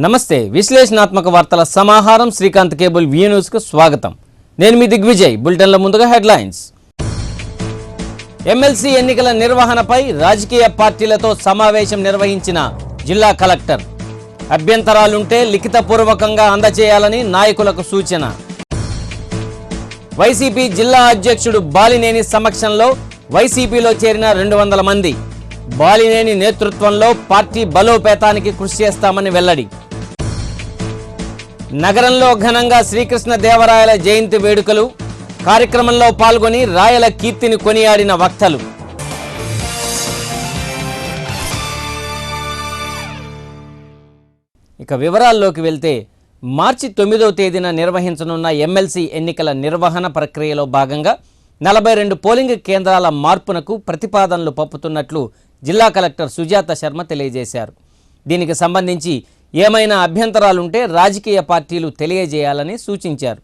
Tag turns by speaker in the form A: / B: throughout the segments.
A: నమస్తే విశ్లేషణాత్మక వార్తల సమాహారం శ్రీకాంత్ కేబుల్ వ్యూ న్యూస్ కు స్వాగతం. నేను మీ దిగ్విజయ్. బులెటిన్ల ముందుగా హెడ్లైన్స్. ఎమ్మెల్సీ ఎన్నికల నిర్వహణపై రాజకీయ పార్టీలతో సమావేశం నిర్వహించిన జిల్లా కలెక్టర్. అభ్యంతరాలుంటే లిఖితపూర్వకంగా అందజేయాలని నాయకులకు సూచన. వైసీపీ జిల్లా అధ్యక్షుడు బాలినేని సమక్షంలో వైసీపీలో చేరిన 200 మంది. బాలినేని నేతృత్వంలో పార్టీ బలోపేతానికి కృషి చేస్తామని వెల్లడి. నగరంలో ఘనంగా శ్రీకృష్ణదేవరాయల జయంతి వేడుకలు. కార్యక్రమంలో పాల్గొని రాయల కీర్తిని కొనియాడిన వక్తలు. ఇక వివరాల్లోకి వెళ్తే మార్చి 9వ తేదీన నిర్వహించనున్న ఎమ్మెల్సీ ఎన్నికల నిర్వహణ ప్రక్రియలో భాగంగా 42 పోలింగ్ కేంద్రాల మార్పునకు ప్రతిపాదనలు పంపుతున్నట్లు జిల్లా కలెక్టర్ సుజాత శర్మ తెలియజేశారు. దీనికి సంబంధించి ఏమైనా అభ్యంతరాలుంటే రాజకీయ పార్టీలు తెలియజేయాలని సూచించారు.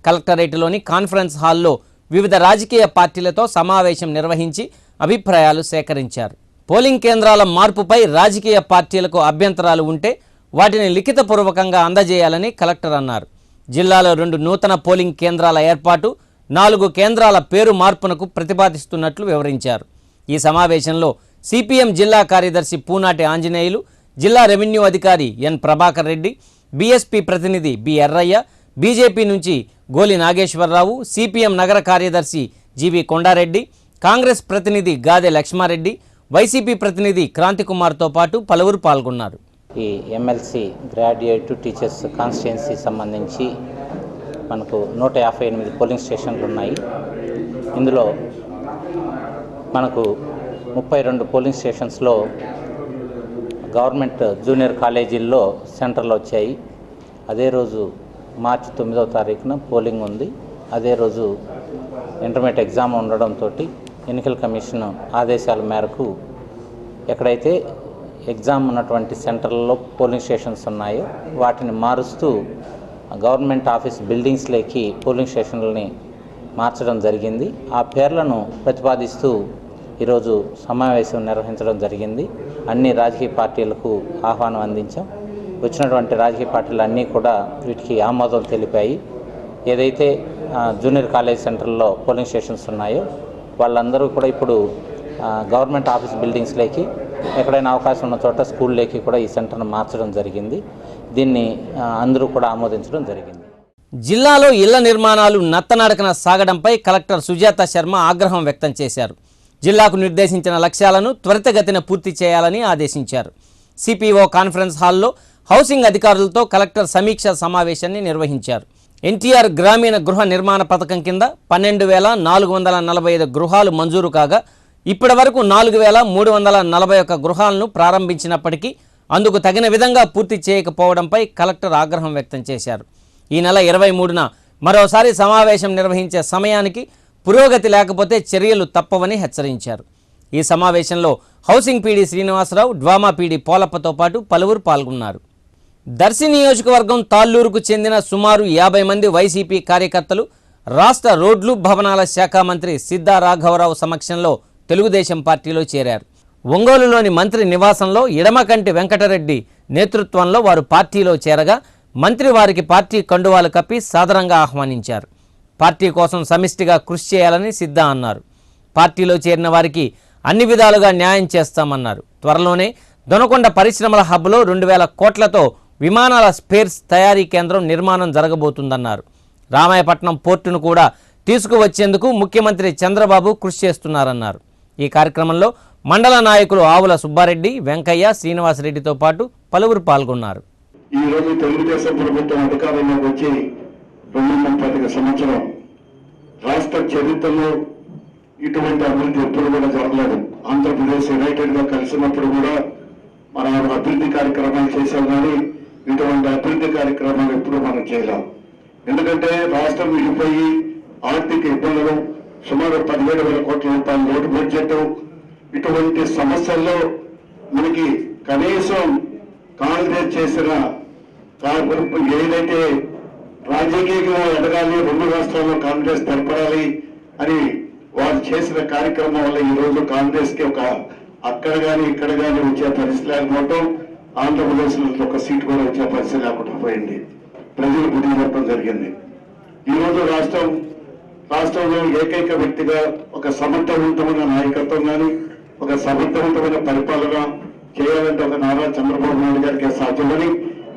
A: కలెక్టరేట్లోని కాన్ఫరెన్స్ హాల్లో వివిధ రాజకీయ పార్టీలతో సమావేశం నిర్వహించి అభిప్రాయాలు సేకరించారు. పోలింగ్ కేంద్రాల మార్పుపై రాజకీయ పార్టీలకు అభ్యంతరాలు ఉంటే వాటిని లిఖితపూర్వకంగా అందజేయాలని కలెక్టర్ అన్నారు. జిల్లాలో 2 నూతన పోలింగ్ కేంద్రాల ఏర్పాటు, 4 కేంద్రాల పేరు మార్పునకు ప్రతిపాదిస్తున్నట్లు వివరించారు. ఈ సమావేశంలో సిపిఎం జిల్లా కార్యదర్శి పూనాటి ఆంజనేయులు, జిల్లా రెవెన్యూ అధికారి ఎన్ ప్రభాకర్ రెడ్డి, బీఎస్పీ ప్రతినిధి బి ఎర్రయ్య, బీజేపీ నుంచి గోలి నాగేశ్వరరావు, సిపిఎం నగర కార్యదర్శి జీవి కొండారెడ్డి, కాంగ్రెస్ ప్రతినిధి గాదె లక్ష్మారెడ్డి, వైసీపీ ప్రతినిధి క్రాంతికుమార్తో పాటు పలువురు పాల్గొన్నారు.
B: ఈ ఎమ్మెల్సీ గ్రాడ్యుయేట్ టీచర్స్ కాన్స్టిట్యున్సీ సంబంధించి మనకు 158 పోలింగ్ స్టేషన్లు ఉన్నాయి. ఇందులో మనకు 32 పోలింగ్ స్టేషన్స్లో గవర్నమెంట్ జూనియర్ కాలేజీల్లో సెంటర్లు వచ్చాయి. అదే రోజు మార్చి 9వ తారీఖున పోలింగ్ ఉంది. అదే రోజు ఇంటర్మీడియట్ ఎగ్జామ్ ఉండడంతో ఎన్నికల కమిషన్ ఆదేశాల మేరకు ఎక్కడైతే ఎగ్జామ్ ఉన్నటువంటి సెంటర్లలో పోలింగ్ స్టేషన్స్ ఉన్నాయో వాటిని మారుస్తూ గవర్నమెంట్ ఆఫీస్ బిల్డింగ్స్లోకి పోలింగ్ స్టేషన్లని మార్చడం జరిగింది. ఆ పేర్లను ప్రతిపాదిస్తూ ఈరోజు సమావేశం నిర్వహించడం జరిగింది. అన్ని రాజకీయ పార్టీలకు ఆహ్వానం అందించాం. వచ్చినటువంటి రాజకీయ పార్టీలు అన్నీ కూడా వీటికి ఆమోదం తెలిపాయి. ఏదైతే జూనియర్ కాలేజ్ సెంటర్లో పోలింగ్ స్టేషన్స్ ఉన్నాయో వాళ్ళందరూ కూడా ఇప్పుడు గవర్నమెంట్ ఆఫీస్ బిల్డింగ్స్లోకి, ఎక్కడైనా అవకాశం ఉన్న చోట స్కూల్లోకి కూడా ఈ సెంటర్ను మార్చడం జరిగింది. దీన్ని అందరూ కూడా ఆమోదించడం జరిగింది.
A: జిల్లాలో ఇళ్ల నిర్మాణాలు నత్తనడకన సాగడంపై కలెక్టర్ సుజాత శర్మ ఆగ్రహం వ్యక్తం చేశారు. జిల్లాకు నిర్దేశించిన లక్ష్యాలను త్వరితగతిన పూర్తి చేయాలని ఆదేశించారు. సిపిఓ కాన్ఫరెన్స్ హాల్లో హౌసింగ్ అధికారులతో కలెక్టర్ సమీక్ష సమావేశాన్ని నిర్వహించారు. ఎన్టీఆర్ గ్రామీణ గృహ నిర్మాణ పథకం కింద 12,445 గృహాలు మంజూరు కాగా ఇప్పటి వరకు 4,341 గృహాలను ప్రారంభించినప్పటికీ అందుకు తగిన విధంగా పూర్తి చేయకపోవడంపై కలెక్టర్ ఆగ్రహం వ్యక్తం చేశారు. ఈ నెల 23న మరోసారి సమావేశం నిర్వహించే సమయానికి పురోగతి లేకపోతే చర్యలు తప్పవని హెచ్చరించారు. ఈ సమావేశంలో housing PD Srinivasarao, DWMA PD పోలప్పతో పాటు పలువురు పాల్గొన్నారు. దర్శి నియోజకవర్గం తాళ్ళూరుకు చెందిన సుమారు 50 మంది వైసీపీ కార్యకర్తలు రాష్ట్ర రోడ్లు భవనాల శాఖ మంత్రి సిద్ధా రాఘవరావు సమక్షంలో తెలుగుదేశం పార్టీలో చేరారు. ఒంగోలులోని మంత్రి నివాసంలో ఇడమకంటి వెంకటరెడ్డి నేతృత్వంలో వారు పార్టీలో చేరగా మంత్రి వారికి పార్టీ కండువాలు కప్పి సాదరంగా ఆహ్వానించారు. పార్టీ కోసం సమిష్టిగా కృషి చేయాలని సిద్ధా అన్నారు. పార్టీలో చేరిన వారికి అన్ని విధాలుగా న్యాయం చేస్తామన్నారు. త్వరలోనే దొనకొండ పరిశ్రమల హబ్లో 2,000 కోట్లతో విమానాల స్పేర్స్ తయారీ కేంద్రం నిర్మాణం జరగబోతుందన్నారు. రామాయపట్నం పోర్టును కూడా తీసుకువచ్చేందుకు ముఖ్యమంత్రి చంద్రబాబు కృషి చేస్తున్నారన్నారు. ఈ కార్యక్రమంలో మండల నాయకులు ఆవుల సుబ్బారెడ్డి, వెంకయ్య, శ్రీనివాసరెడ్డితో పాటు పలువురు పాల్గొన్నారు.
C: ఈరోజు తెలుగుదేశం ప్రభుత్వం అధికారంలోకి వచ్చి 230 సంవత్సరం రాష్ట్ర చరిత్రలో ఇటువంటి అభివృద్ధి ఎప్పుడు కూడా జరగలేదు. ఆంధ్రప్రదేశ్ యునైటెడ్ గా కలిసినప్పుడు కూడా మనం అభివృద్ధి కార్యక్రమాలు చేశాం, కానీ ఇటువంటి అభివృద్ధి కార్యక్రమాలు ఎప్పుడు మనం చేయలేం. ఎందుకంటే రాష్ట్రం విడిపోయి ఆర్థిక ఇబ్బందులు, సుమారు 17,000 కోట్ల రూపాయల లోటు బడ్జెట్, ఇటువంటి సమస్యల్లో మనకి కనీసం కాంగ్రెస్ చేసిన ఏదైతే రాజకీయంగా ఎదగాలి, 2 రాష్ట్రాల్లో కాంగ్రెస్ బలపడాలి అని వారు చేసిన కార్యక్రమం వల్ల ఈ రోజు కాంగ్రెస్ కి ఒక అక్కడ కానీ ఇక్కడ కానీ వచ్చే పరిస్థితి లేకపోవటం, ఆంధ్రప్రదేశ్ నుంచి ఒక సీటు కూడా వచ్చే పరిస్థితి లేకుండా పోయింది. ప్రజలు బుద్ధి చెప్పడం జరిగింది. ఈరోజు రాష్ట్రంలో ఏకైక వ్యక్తిగా ఒక సమర్థవంతమైన నాయకత్వం కానీ ఒక సమర్థవంతమైన పరిపాలన చేయాలంటే ఒక నారా చంద్రబాబు నాయుడు గారికి సాధ్యమని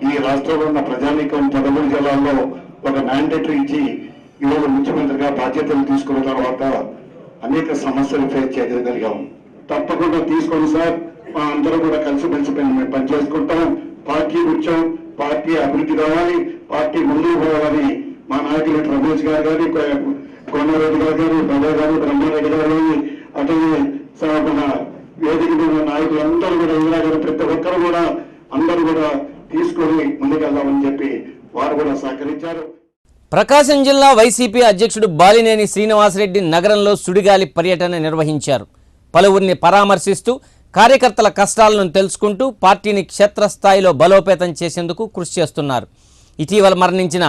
C: ఈ రాష్ట్రంలో ఉన్న ప్రజానీకం 13 జిల్లాల్లో ఒక మ్యాండేటరీ ఇచ్చి ఈరోజు ముఖ్యమంత్రిగా బాధ్యతలు తీసుకున్న తర్వాత అనేక సమస్యలు ఫేస్ చేయగలిగాం. తప్పకుండా తీసుకోండి సార్, మా అందరూ కూడా కలిసిమెలిసి మేము పనిచేసుకుంటాం. పార్టీ వచ్చాం, పార్టీ అభివృద్ధి కావాలి, పార్టీ ముందుకు పోవాలని మా నాయకులు రమేష్ గారు కానీ, కోనారెడ్డి గారు కానీ, ప్రజా గారు, బ్రహ్మారెడ్డి గారు కానీ, అటవీ మన వేదిక మీద నాయకులందరూ కూడా ఇందిరా గారు ప్రతి ఒక్కరు కూడా అందరూ కూడా తీసుకొని ముందుకెళ్దామని చెప్పి వారు కూడా సహకరించారు.
A: ప్రకాశం జిల్లా వైసీపీ అధ్యక్షుడు బాలినేని శ్రీనివాసరెడ్డి నగరంలో సుడిగాలి పర్యటన నిర్వహించారు. పలువురిని పరామర్శిస్తూ కార్యకర్తల కష్టాలను తెలుసుకుంటూ పార్టీని క్షేత్రస్థాయిలో బలోపేతం చేసేందుకు కృషి చేస్తున్నారు. ఇటీవల మరణించిన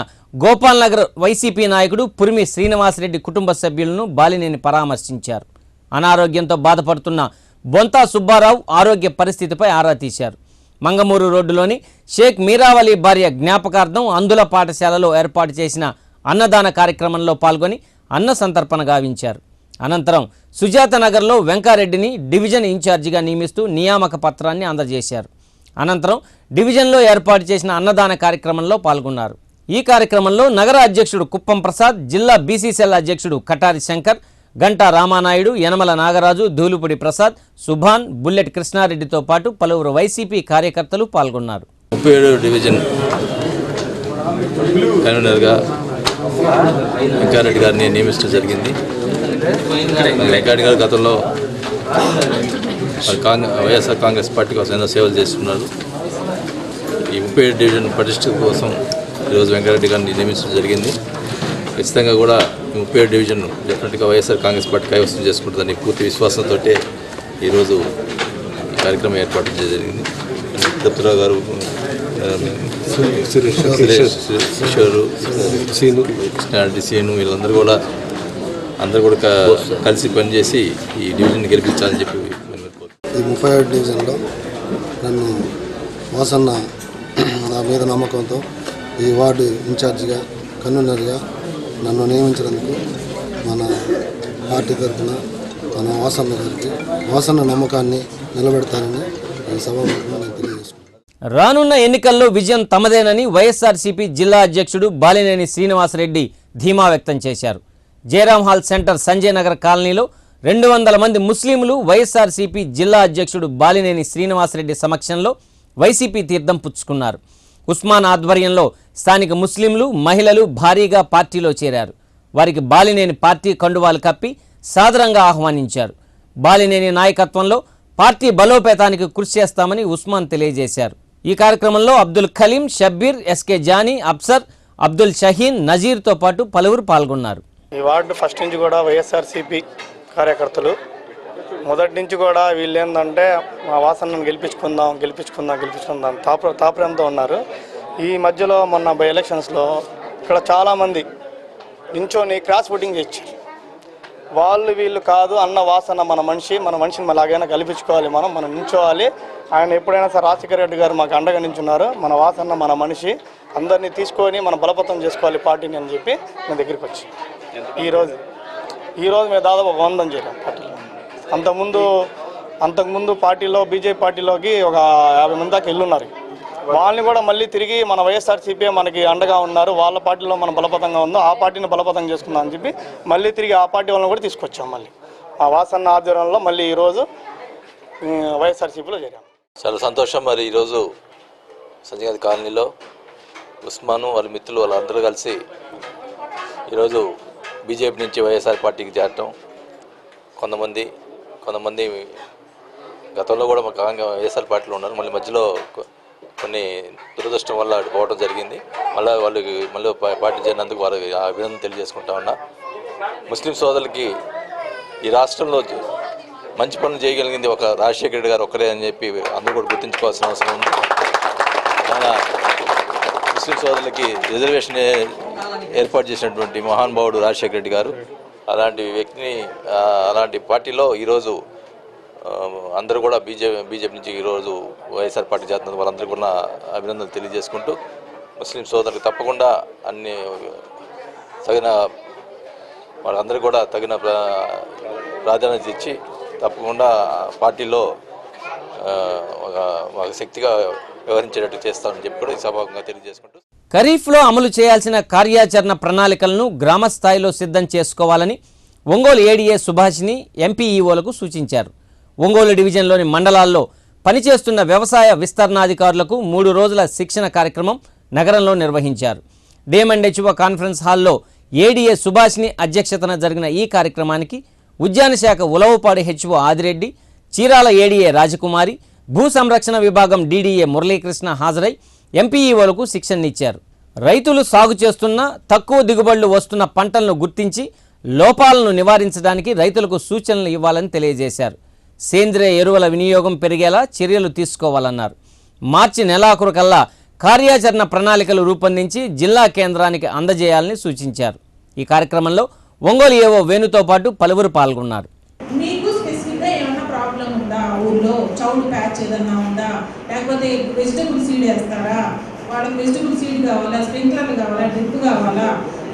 A: గోపాల్ నగర్ వైసీపీ నాయకుడు పురిమి శ్రీనివాసరెడ్డి కుటుంబ సభ్యులను బాలినేని పరామర్శించారు. అనారోగ్యంతో బాధపడుతున్న బొంతా సుబ్బారావు ఆరోగ్య పరిస్థితిపై ఆరా తీశారు. మంగమూరు రోడ్డులోని షేక్ మీరావలి భార్య జ్ఞాపకార్థం అందుల పాఠశాలలో ఏర్పాటు చేసిన అన్నదాన కార్యక్రమంలో పాల్గొని అన్న సంతర్పణ గావించారు. అనంతరం సుజాత నగర్లో వెంకారెడ్డిని డివిజన్ ఇన్ఛార్జిగా నియమిస్తూ నియామక పత్రాన్ని అందజేశారు. అనంతరం డివిజన్లో ఏర్పాటు చేసిన అన్నదాన కార్యక్రమంలో పాల్గొన్నారు. ఈ కార్యక్రమంలో నగర అధ్యక్షుడు కుప్పం ప్రసాద్, జిల్లా బీసీసీఎల్ అధ్యక్షుడు కటారి శంకర్, గంటా రామానాయుడు, యనమల నాగరాజు, ధూలుపుడి ప్రసాద్, సుభాన్, బుల్లెట్ కృష్ణారెడ్డితో పాటు పలువురు వైసీపీ కార్యకర్తలు పాల్గొన్నారు.
D: 37 డివిజన్ కన్వీనర్గా వెంకారెడ్డి గారిని నియమించడం జరిగింది. వెంకారెడ్డి గారు గతంలో వైఎస్ఆర్ కాంగ్రెస్ పార్టీ కోసం ఎన్నో సేవలు చేస్తున్నారు. ఈ 37 డివిజన్ పటిష్ట కోసం ఈరోజు వెంకారెడ్డి గారిని నియమించడం జరిగింది. ఖచ్చితంగా కూడా 37 డివిజన్ డెఫినెట్గా వైఎస్ఆర్ కాంగ్రెస్ పార్టీ కైవసం చేసుకుంటుందని పూర్తి విశ్వాసంతో ఈరోజు ఈ కార్యక్రమం ఏర్పాటు చేయడం జరిగింది. దత్తరావు గారు, కిషోరు, కృష్ణారెడ్డి, సీను వీళ్ళందరూ కూడా కలిసి పనిచేసి ఈ డివిజన్ గెలిపించాలని చెప్పి
E: ఈ 37 డివిజన్లో నన్ను వాసన్న నా మీద నమ్మకంతో ఈ వార్డు ఇన్ఛార్జిగా కన్వీనర్గా నన్ను నియమించినందుకు మన పార్టీ తరఫున మన వాసన్న నమ్మకాన్ని నిలబెడతానని ఈ సభాముఖంగా నేను తెలియజేసుకున్నాను.
A: రానున్న ఎన్నికల్లో విజయం తమదేనని వైఎస్ఆర్సీపీ జిల్లా అధ్యక్షుడు బాలినేని శ్రీనివాసరెడ్డి ధీమా వ్యక్తం చేశారు. జయరాం హాల్ సెంటర్ సంజయ్ నగర్ కాలనీలో 200 మంది ముస్లింలు వైఎస్ఆర్సీపీ జిల్లా అధ్యక్షుడు బాలినేని శ్రీనివాసరెడ్డి సమక్షంలో వైసీపీ తీర్థం పుచ్చుకున్నారు. ఉస్మాన్ ఆధ్వర్యంలో స్థానిక ముస్లింలు, మహిళలు భారీగా పార్టీలో చేరారు. వారికి బాలినేని పార్టీ కండువాలు కప్పి సాదరంగా ఆహ్వానించారు. బాలినేని నాయకత్వంలో పార్టీ బలోపేతానికి కృషి చేస్తామని ఉస్మాన్ తెలియజేశారు. ఈ కార్యక్రమంలో అబ్దుల్ ఖలీం, షబ్బీర్, ఎస్కే జానీ, అబ్సర్, అబ్దుల్ షహీన్, నజీర్తో పాటు పలువురు పాల్గొన్నారు.
F: ఈ వార్డు ఫస్ట్ నుంచి కూడా వైఎస్ఆర్సీపీ కార్యకర్తలు మొదటి నుంచి కూడా వీళ్ళు ఏంటంటే మా వాసనను గెలిపించుకుందాం తాపరంతో ఉన్నారు. ఈ మధ్యలో మొన్న బై ఎలక్షన్స్లో ఇక్కడ చాలామంది నించోని క్రాస్ ఓటింగ్ చేయించారు. వాళ్ళు వీళ్ళు కాదు, అన్న వాసన మన మనిషిని అలాగైనా గెలిపించుకోవాలి, మనం నించోవాలి. ఆయన ఎప్పుడైనా సరే రాజశేఖర రెడ్డి గారు మాకు అండగా నించున్నారు. మన వాసన మన మనిషి, అందరినీ తీసుకొని మనం బలపతం చేసుకోవాలి పార్టీని అని చెప్పి నా దగ్గరికి వచ్చి ఈరోజు మేము దాదాపు 100 చేరాం పార్టీలో. అంతకుముందు పార్టీలో బీజేపీ పార్టీలోకి ఒక 50 మంది దాకా వెళ్ళున్నారు. వాళ్ళని కూడా మళ్ళీ తిరిగి మన వైఎస్ఆర్సీపీ మనకి అండగా ఉన్నారు. వాళ్ళ పార్టీలో మనం బలపతంగా ఉందో ఆ పార్టీని బలపతం చేసుకుందాం అని చెప్పి మళ్ళీ తిరిగి ఆ పార్టీ వాళ్ళని కూడా తీసుకొచ్చాం. మళ్ళీ ఆ వాసన్న ఆధ్వర్యంలో మళ్ళీ ఈరోజు వైఎస్ఆర్సీపీలో చేరాం.
D: చాలా సంతోషం. మరి ఈరోజు సంజయ్ కాలనీలో ఉస్మాను వాళ్ళ మిత్రులు వాళ్ళందరూ కలిసి ఈరోజు బీజేపీ నుంచి వైఎస్ఆర్ పార్టీకి చేరటం, కొంతమంది గతంలో కూడా మా వైఎస్ఆర్ పార్టీలో ఉన్నారు. మళ్ళీ మధ్యలో కొన్ని దురదృష్టం వల్ల అటు పోవడం జరిగింది. వాళ్ళకి మళ్ళీ పార్టీ చేరినందుకు వారికి అభినందన తెలియజేసుకుంటా ఉన్నా. ముస్లిం సోదరులకి ఈ రాష్ట్రంలో మంచి పనులు చేయగలిగింది ఒక రాజశేఖర రెడ్డి గారు ఒక్కరే అని చెప్పి అందరూ కూడా గుర్తుంచుకోవాల్సిన అవసరం ఉంది. చాలా ముస్లిం సోదరులకి రిజర్వేషన్ ఏర్పాటు చేసినటువంటి మహానుభావుడు రాజశేఖర రెడ్డి గారు. అలాంటి వ్యక్తిని అలాంటి పార్టీలో ఈరోజు అందరూ కూడా బీజేపీ నుంచి ఈరోజు వైఎస్ఆర్ పార్టీ చేస్తున్న వాళ్ళందరికీ కూడా అభినందనలు తెలియజేసుకుంటూ ముస్లిం సోదరులకు తప్పకుండా అన్ని తగిన వాళ్ళందరూ కూడా తగిన ప్రాధాన్యత ఇచ్చి తప్పకుండా పార్టీలో ఒక శక్తిగా వ్యవహరించేటట్టు చేస్తామని చెప్పి కూడా ఈ సభాముఖంగా తెలియజేసుకుంటూ
A: ఖరీఫ్లో అమలు చేయాల్సిన కార్యాచరణ ప్రణాళికలను గ్రామ స్థాయిలో సిద్ధం చేసుకోవాలని ఒంగోలు ఏడీఏ సుభాషిని ఎంపీఈఓలకు సూచించారు. ఒంగోలు డివిజన్లోని మండలాల్లో పనిచేస్తున్న వ్యవసాయ విస్తరణాధికారులకు 3 రోజుల శిక్షణ కార్యక్రమం నగరంలో నిర్వహించారు. డిఎంఎండ్హెచ్ఓ కాన్ఫరెన్స్ హాల్లో ఏడీఏ సుభాషిని అధ్యక్షతన జరిగిన ఈ కార్యక్రమానికి ఉద్యాన శాఖ ఉలవపాడు హెచ్ఓ ఆదిరెడ్డి, చీరాల ఏడీఏ రాజకుమారి, భూ సంరక్షణ విభాగం డీడీఏ మురళీకృష్ణ హాజరై ఎంపీఈఓలకు శిక్షణనిచ్చారు. రైతులు సాగు చేస్తున్న తక్కువ దిగుబడులు వస్తున్న పంటలను గుర్తించి లోపాలను నివారించడానికి రైతులకు సూచనలు ఇవ్వాలని తెలియజేశారు. సేంద్రియ ఎరువుల వినియోగం పెరిగేలా చర్యలు తీసుకోవాలన్నారు. మార్చి నెలాఖరు కల్లా కార్యాచరణ ప్రణాళికలు రూపొందించి జిల్లా కేంద్రానికి అందజేయాలని సూచించారు. ఈ కార్యక్రమంలో ఒంగోలు ఏవో వేణుతో పాటు పలువురు పాల్గొన్నారు.
G: మీకు స్పెసిఫిక్గా ఏమైనా ప్రాబ్లం ఉందా, ఊర్లో చౌడు ప్యాచ్ ఏదన్నా ఉందా, లేకపోతే వెజిటబుల్ సీడ్ వేస్తారా, వాళ్ళకి వెజిటబుల్ సీడ్ కావాలా, స్ప్రింక్లర్లు కావాలా, డ్రిప్ కావాలా,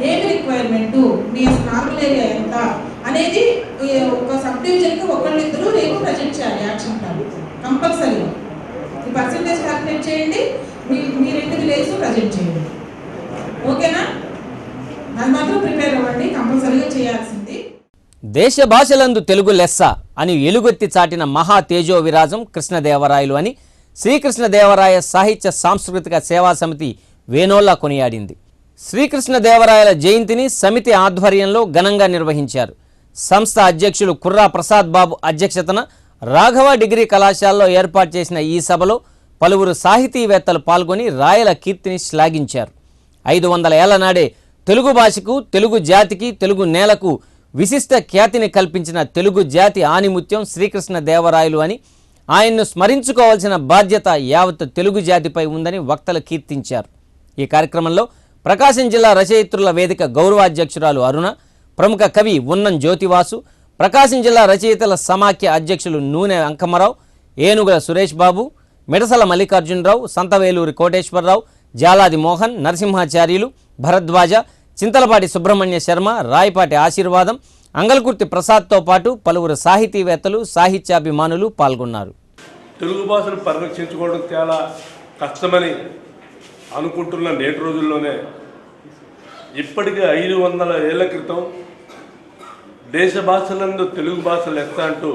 G: ఏమి రిక్వైర్మెంటు, మీ నార్మల్ ఏరియా ఎంత అనేది ఒక సబ్ డివిజన్కి ఒకళ్ళిద్దరూ రేపు ప్రజెంట్ చేయాలి. యాక్షన్ ప్లాన్ కంపల్సరీగా ఈ పర్సంటేజ్ క్యాల్కులేట్ చేయండి, మీ 2 విలేజ్ ప్రజెంట్ చేయండి. ఓకేనా? అది మాత్రం ప్రిపేర్ అవ్వండి, కంపల్సరీగా చేయాల్సింది.
A: దేశ భాషలందు తెలుగు లెస్స అని ఎలుగెత్తి చాటిన మహా తేజో విరాజం కృష్ణదేవరాయలు అని శ్రీకృష్ణదేవరాయ సాహిత్య సాంస్కృతిక సేవా సమితి వేనోల్లా కొనియాడింది. శ్రీకృష్ణదేవరాయల జయంతిని సమితి ఆధ్వర్యంలో ఘనంగా నిర్వహించారు. సంస్థ అధ్యక్షులు కుర్రా ప్రసాద్ బాబు అధ్యక్షతన రాఘవ డిగ్రీ కళాశాలలో ఏర్పాటు చేసిన ఈ సభలో పలువురు సాహితీవేత్తలు పాల్గొని రాయల కీర్తిని శ్లాఘించారు. 500 ఏళ్ల నాడే తెలుగు భాషకు, తెలుగు జాతికి, తెలుగు నేలకు విశిష్ట ఖ్యాతిని కల్పించిన తెలుగు జాతి ఆణిముత్యం శ్రీకృష్ణదేవరాయలు అని, ఆయన్ను స్మరించుకోవాల్సిన బాధ్యత యావత్ తెలుగు జాతిపై ఉందని వక్తలు కీర్తించారు. ఈ కార్యక్రమంలో ప్రకాశం జిల్లా రచయిత్రుల వేదిక గౌరవాధ్యక్షురాలు అరుణ, ప్రముఖ కవి ఉన్నం జ్యోతివాసు, ప్రకాశం జిల్లా రచయితల సమాఖ్య అధ్యక్షులు నూనె అంకమరావు, ఏనుగుల సురేష్ బాబు, మిడసల మల్లికార్జునరావు, సంతవేలూరి కోటేశ్వరరావు, జాలాది మోహన్, నరసింహాచార్యులు, భరద్వాజ, చింతలపాటి సుబ్రహ్మణ్య శర్మ, రాయపాటి ఆశీర్వాదం, అంగల్కుర్తి ప్రసాద్తో పాటు పలువురు సాహితీవేత్తలు, సాహిత్యాభిమానులు పాల్గొన్నారు.
H: తెలుగు భాషను పరిరక్షించుకోవడం చాలా కష్టమని అనుకుంటున్న నేటి రోజుల్లోనే ఇప్పటికే 500 ఏళ్ల క్రితం దేశ భాషలందు తెలుగు భాష లెస్స అంటూ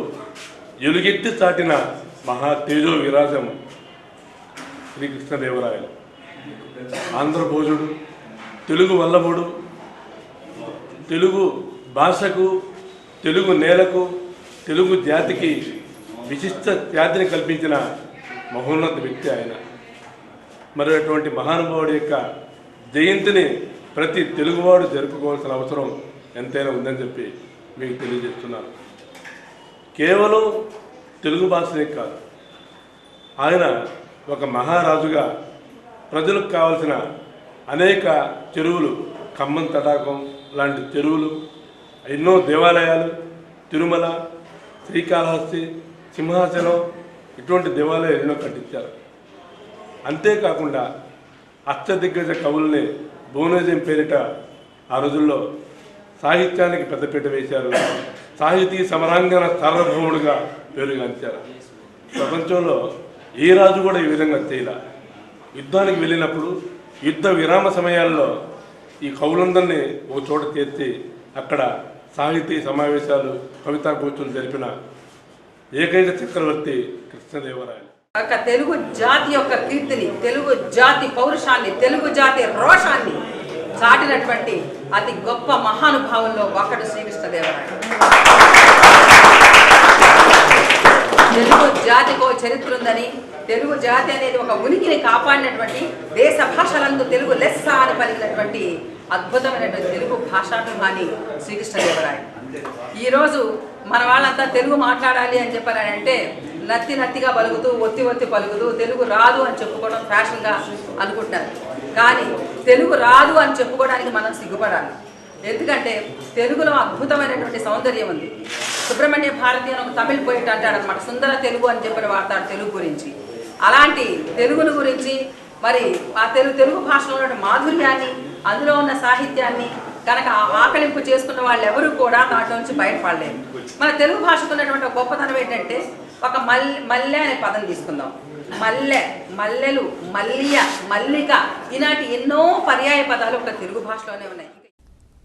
H: ఎలుగెత్తి చాటిన మహా తేజో విరాజం శ్రీకృష్ణదేవరాయలు. ఆంధ్రభోజుడు, తెలుగు వల్లభుడు, తెలుగు భాషకు, తెలుగు నేలకు, తెలుగు జాతికి విశిష్ట ఖ్యాతిని కల్పించిన మహోన్నత వ్యక్తి ఆయన. మరి అటువంటి మహానుభావుడి యొక్క జయంతిని ప్రతి తెలుగువాడు జరుపుకోవాల్సిన అవసరం ఎంతైనా ఉందని చెప్పి మీకు తెలియజేస్తున్నాను. కేవలం తెలుగు భాషనే కాదు, ఆయన ఒక మహారాజుగా ప్రజలకు కావాల్సిన అనేక చెరువులు, ఖమ్మం తటాకం లాంటి చెరువులు, ఎన్నో దేవాలయాలు, తిరుమల, శ్రీకాళహస్తి, సింహాచలం ఇటువంటి దేవాలయాలు ఎన్నో కట్టించారు. అంతేకాకుండా అష్టదిగ్గజ కవుల్ని భువనోదయం పేరిట ఆ రోజుల్లో సాహిత్యానికి పెద్దపీట వేశారు. సాహితీ సమరాంగణ సార్వభౌముడుగా పేరుగాంచారు. ప్రపంచంలో ఏ రాజు కూడా ఈ విధంగా చేయలే. యుద్ధానికి వెళ్ళినప్పుడు యుద్ధ విరామ సమయాల్లో ఈ కవులందరినీ ఒక చోట చేర్చి అక్కడ సాహితీ సమావేశాలు, కవితా కూర్చుని జరిపిన ఏకైక చక్రవర్తి కృష్ణదేవరాయలు.
I: ఒక తెలుగు జాతి యొక్క కీర్తిని, తెలుగు జాతి పౌరుషాన్ని, తెలుగు జాతి రోషాన్ని చాటినటువంటి అతి గొప్ప మహానుభావుల్లో ఒకడు శ్రీకృష్ణదేవరాయలు. తెలుగు జాతికో చరిత్ర ఉందని, తెలుగు జాతి అనేది ఒక ఉనికిని కాపాడినటువంటి, దేశ భాషలందు తెలుగు లెస్స అని పలికినటువంటి అద్భుతమైనటువంటి తెలుగు భాషాభిమాని శ్రీకృష్ణదేవరాయలు. ఈరోజు మన వాళ్ళంతా తెలుగు మాట్లాడాలి అని చెప్పారంటే నత్తిగా పలుకుతూ, ఒత్తి పలుకుతూ తెలుగు రాదు అని చెప్పుకోవడం ఫ్యాషన్గా అనుకుంటున్నారు. కానీ తెలుగు రాదు అని చెప్పుకోవడానికి మనం సిగ్గుపడాలి. ఎందుకంటే తెలుగులో అద్భుతమైనటువంటి సౌందర్యం ఉంది. సుబ్రహ్మణ్య భారతి అని ఒక తమిళ్ పోయిట్ అంటాడనమాట, సుందర తెలుగు అని చెప్పి వాడతాడు తెలుగు గురించి. అలాంటి తెలుగును గురించి మరి ఆ తెలుగు భాషలో ఉన్న మాధుర్యాన్ని, అందులో ఉన్న సాహిత్యాన్ని కనుక ఆకలింపు చేసుకున్న వాళ్ళు ఎవరు కూడా దాంట్లో నుంచి బయటపడలేదు. మన తెలుగు భాషకు ఉన్నటువంటి ఒక గొప్పతనం ఏంటంటే, ఒక మల్లె అనే పదం తీసుకుందాం. మల్లె, మల్లెలు, మల్లియ, మల్లిక, ఇలాంటి ఎన్నో పర్యాయ పదాలు ఒక తెలుగు భాషలోనే ఉన్నాయి.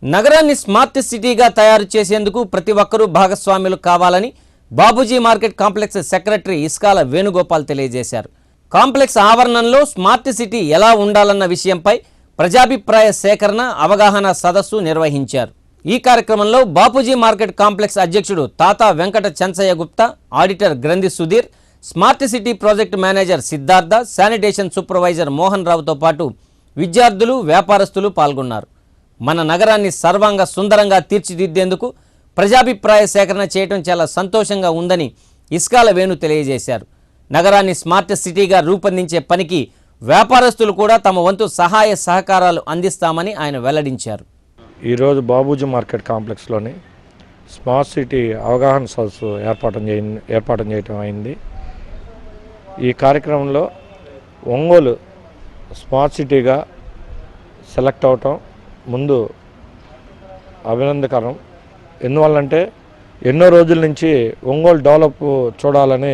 A: నగరాన్ని స్మార్ట్ సిటీగా తయారు చేసేందుకు ప్రతి ఒక్కరూ భాగస్వాములు కావాలని Babuji market complex secretary ఇస్కాల Venugopal తెలియజేశారు. కాంప్లెక్స్ ఆవరణంలో స్మార్ట్ సిటీ ఎలా ఉండాలన్న విషయంపై ప్రజాభిప్రాయ సేకరణ, అవగాహన సదస్సు నిర్వహించారు. ఈ కార్యక్రమంలో బాపూజీ మార్కెట్ కాంప్లెక్స్ అధ్యక్షుడు తాతా Venkata Chenchaiah Gupta, auditor Grandhi Sudheer, smart city project manager Siddhartha, sanitation supervisor Mohan రావుతో పాటు విద్యార్థులు, వ్యాపారస్తులు పాల్గొన్నారు. మన నగరాన్ని సర్వాంగ సుందరంగా తీర్చిదిద్దేందుకు ప్రజాభిప్రాయ సేకరణ చేయడం చాలా సంతోషంగా ఉందని ఇస్కాల వేణు తెలియజేశారు. నగరాన్ని స్మార్ట్ సిటీగా రూపొందించే పనికి వ్యాపారస్తులు కూడా తమ వంతు సహాయ సహకారాలు అందిస్తామని ఆయన వెల్లడించారు.
J: ఈరోజు బాబూజీ మార్కెట్ కాంప్లెక్స్లోని స్మార్ట్ సిటీ అవగాహన సదస్సు ఏర్పాటు చేయటం అయింది. ఈ కార్యక్రమంలో ఒంగోలు స్మార్ట్ సిటీగా సెలెక్ట్ అవటం ముందు అభినందకరం. ఎందువల్లంటే ఎన్నో రోజుల నుంచి ఒంగోలు డెవలప్ చూడాలని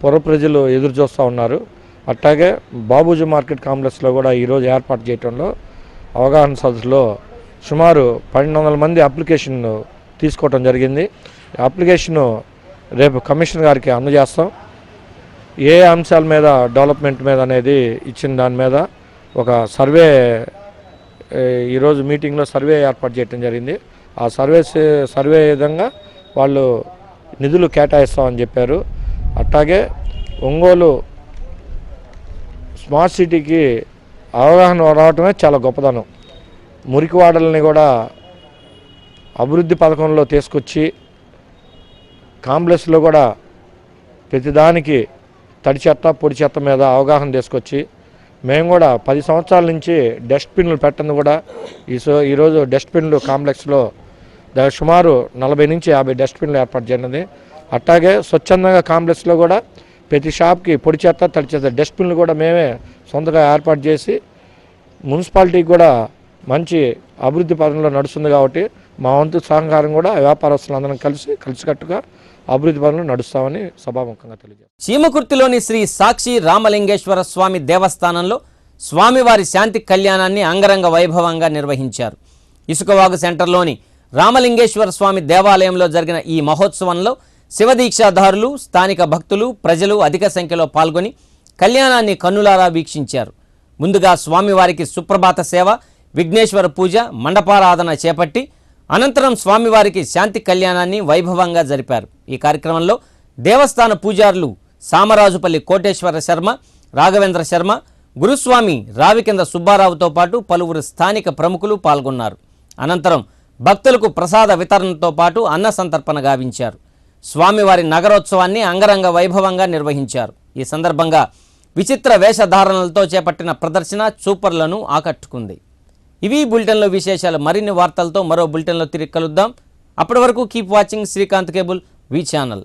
J: పుర ప్రజలు ఎదురు చూస్తూ ఉన్నారు. అట్లాగే బాబూజీ మార్కెట్ కాంప్లెక్స్లో కూడా ఈరోజు ఏర్పాటు చేయడంలో అవగాహన సదస్సులో సుమారు 1200 మంది అప్లికేషన్ తీసుకోవటం జరిగింది. అప్లికేషను రేపు కమిషనర్ గారికి అందజేస్తాం. ఏ అంశాల మీద డెవలప్మెంట్ మీద అనేది ఇచ్చిన దాని మీద ఒక ఈరోజు మీటింగ్లో సర్వే ఏర్పాటు చేయడం జరిగింది. ఆ సర్వే విధంగా వాళ్ళు నిధులు కేటాయిస్తామని చెప్పారు. అట్లాగే ఒంగోలు స్మార్ట్ సిటీకి అవగాహన రావటమే చాలా గొప్పదనం. మురికివాడల్ని కూడా అభివృద్ధి పథకంలో తీసుకొచ్చి కాంప్లెక్స్లో కూడా ప్రతిదానికి తడి చెత్త, పొడి చెత్త మీద అవగాహన తీసుకొచ్చి మేము కూడా 10 సంవత్సరాల నుంచి డస్ట్బిన్లు పెట్టింది కూడా ఈరోజు డస్ట్బిన్లు కాంప్లెక్స్లో సుమారు 40 నుంచి 50 డస్ట్బిన్లు ఏర్పాటు చేసినది. అట్లాగే స్వచ్ఛందంగా కాంప్లెక్స్లో కూడా ప్రతి షాప్కి పొడి చెత్త, తడి చెత్త డస్ట్బిన్లు కూడా మేమే సొంతగా ఏర్పాటు చేసి మున్సిపాలిటీకి కూడా మంచి అభివృద్ధి పథంలో నడుస్తుంది. కాబట్టి మా వంతు సహకారం కూడా వ్యాపారస్తులందరం కలిసికట్టుగా అభివృద్ధి పనులు నడుస్తామని సభాముఖంగా తెలియజేస్తాం.
A: చీమకుర్తిలోని శ్రీ సాక్షి రామలింగేశ్వర స్వామి దేవస్థానంలో స్వామివారి శాంతి కళ్యాణాన్ని అంగరంగ వైభవంగా నిర్వహించారు. ఇసుకవాగు సెంటర్లోని రామలింగేశ్వర స్వామి దేవాలయంలో జరిగిన ఈ మహోత్సవంలో శివదీక్షాదారులు, స్థానిక భక్తులు, ప్రజలు అధిక సంఖ్యలో పాల్గొని కళ్యాణాన్ని కన్నులారా వీక్షించారు. ముందుగా స్వామివారికి సుప్రభాత సేవ, విఘ్నేశ్వర పూజ, మండపారాధన చేపట్టి అనంతరం స్వామివారికి శాంతి కళ్యాణాన్ని వైభవంగా జరిపారు. ఈ కార్యక్రమంలో దేవస్థాన పూజారులు సామరాజుపల్లి కోటేశ్వర శర్మ, రాఘవేంద్ర శర్మ, గురుస్వామి రావికింద సుబ్బారావుతో పాటు పలువురు స్థానిక ప్రముఖులు పాల్గొన్నారు. అనంతరం భక్తులకు ప్రసాద వితరణతో పాటు అన్న సంతర్పణ గావించారు. స్వామివారి నగరోత్సవాన్ని అంగరంగ వైభవంగా నిర్వహించారు. ఈ సందర్భంగా విచిత్ర వేషధారణలతో చేపట్టిన ప్రదర్శన చూపర్లను ఆకట్టుకుంది. ఇవి బులెటిన్లో విశేషాలు. మరిన్ని వార్తలతో మరో బులెటిన్లో తిరిగి కలుద్దాం. అప్పటి వరకు కీప్ వాచింగ్ శ్రీకాంత్ కేబుల్ వి ఛానల్.